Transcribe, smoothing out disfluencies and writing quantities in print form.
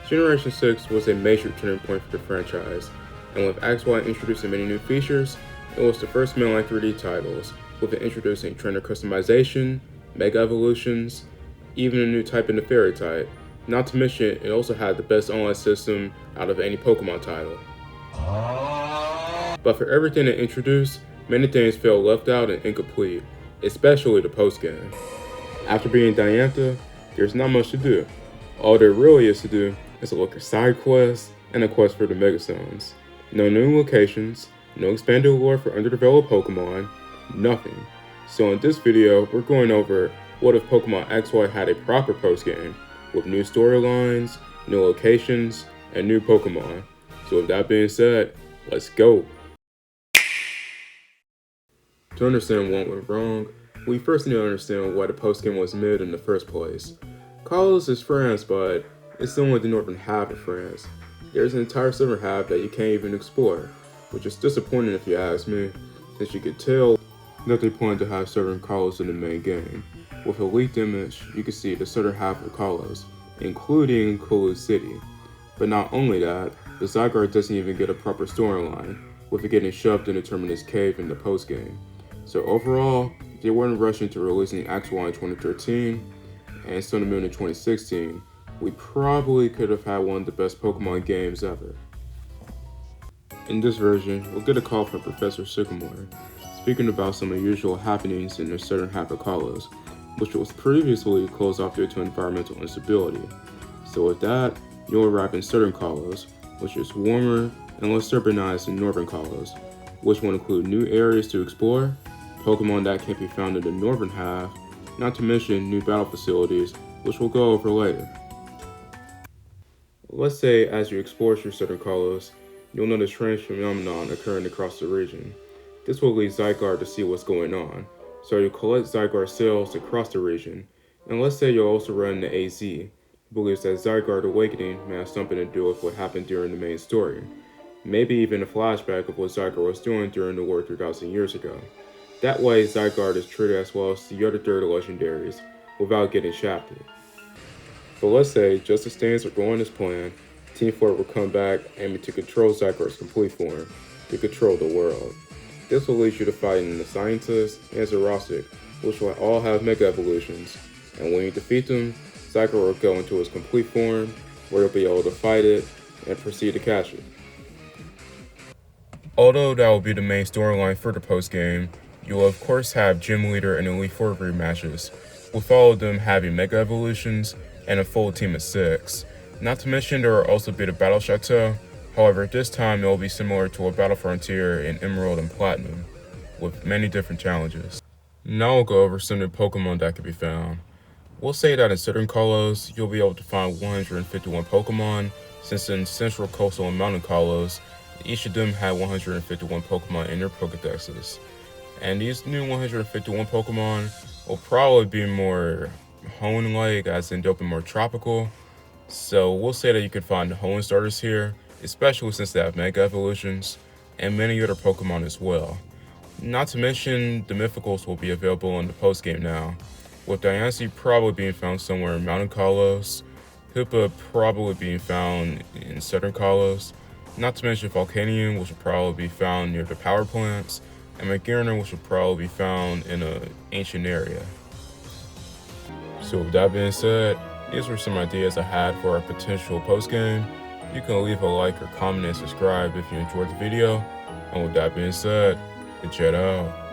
Generation 6 was a major turning point for the franchise, and with XY introducing many new features, it was the first mainline 3D titles, with it introducing trainer customization, Mega Evolutions, even a new type in the Fairy type. Not to mention, it also had the best online system out of any Pokemon title. But for everything it introduced, many things felt left out and incomplete, especially the postgame. After beating Diantha, there's not much to do. All there really is to do is look at side quests and a quest for the Megastones. No new locations, no expanded lore for underdeveloped Pokemon, nothing. So in this video, we're going over what if Pokemon XY had a proper postgame, with new storylines, new locations, and new Pokemon. So with that being said, let's go! To understand what went wrong, we first need to understand why the postgame was made in the first place. Carlos is France, but it's only the northern half of France. There's an entire southern half that you can't even explore, which is disappointing if you ask me, since you could tell that they planned to have southern Carlos in the main game. With a leaked image, you can see the southern half of Carlos, including Kulu City. But not only that, the Zygarde doesn't even get a proper storyline, with it getting shoved in the Terminus Cave in the postgame. So overall, they weren't rushing to releasing XY in 2013 and Sun and Moon in 2016. We probably could have had one of the best Pokemon games ever. In this version, we'll get a call from Professor Sycamore, speaking about some unusual happenings in the southern half of Kalos, which was previously closed off due to environmental instability. So with that, you'll arrive in southern Kalos, which is warmer and less urbanized than northern Kalos, which will include new areas to explore, Pokemon that can't be found in the northern half, not to mention new battle facilities, which we'll go over later. Let's say as you explore through southern Kalos, you'll notice strange phenomenon occurring across the region. This will lead Zygarde to see what's going on, so you'll collect Zygarde cells across the region, and let's say you'll also run into AZ, who believes that Zygarde awakening may have something to do with what happened during the main story, maybe even a flashback of what Zygarde was doing during the war 3,000 years ago. That way, Zygarde is treated as well as the other third legendaries, without getting shafted. But let's say, just as things are going as planned, Team Fort will come back aiming to control Zygarde's complete form, to control the world. This will lead you to fighting the Scientist and Zerostic, which will all have Mega Evolutions, and when you defeat them, Zygarde will go into his complete form, where you'll be able to fight it, and proceed to catch it. Although that will be the main storyline for the postgame, you will of course have Gym Leader and Elite Four rematches, with all of them having Mega Evolutions and a full team of 6. Not to mention there will also be the Battle Chateau, however this time it will be similar to a Battle Frontier in Emerald and Platinum, with many different challenges. Now we'll go over some new Pokemon that can be found. We'll say that in Southern Kalos, you'll be able to find 151 Pokemon, since in Central Coastal and Mountain Kalos, each of them had 151 Pokemon in their Pokedexes. And these new 151 Pokemon will probably be more Hoenn-like, as in they'll be more tropical. So we'll say that you can find the Hoenn starters here, especially since they have Mega Evolutions, and many other Pokemon as well. Not to mention, the Mythicals will be available in the postgame now, with Diancie probably being found somewhere in Mountain Kalos, Hoopa probably being found in Southern Kalos, not to mention Volcanion, which will probably be found near the power plants, and Magearna, which will probably be found in an ancient area. So with that being said, these were some ideas I had for our potential postgame. You can leave a like or comment and subscribe if you enjoyed the video. And with that being said, Jet out.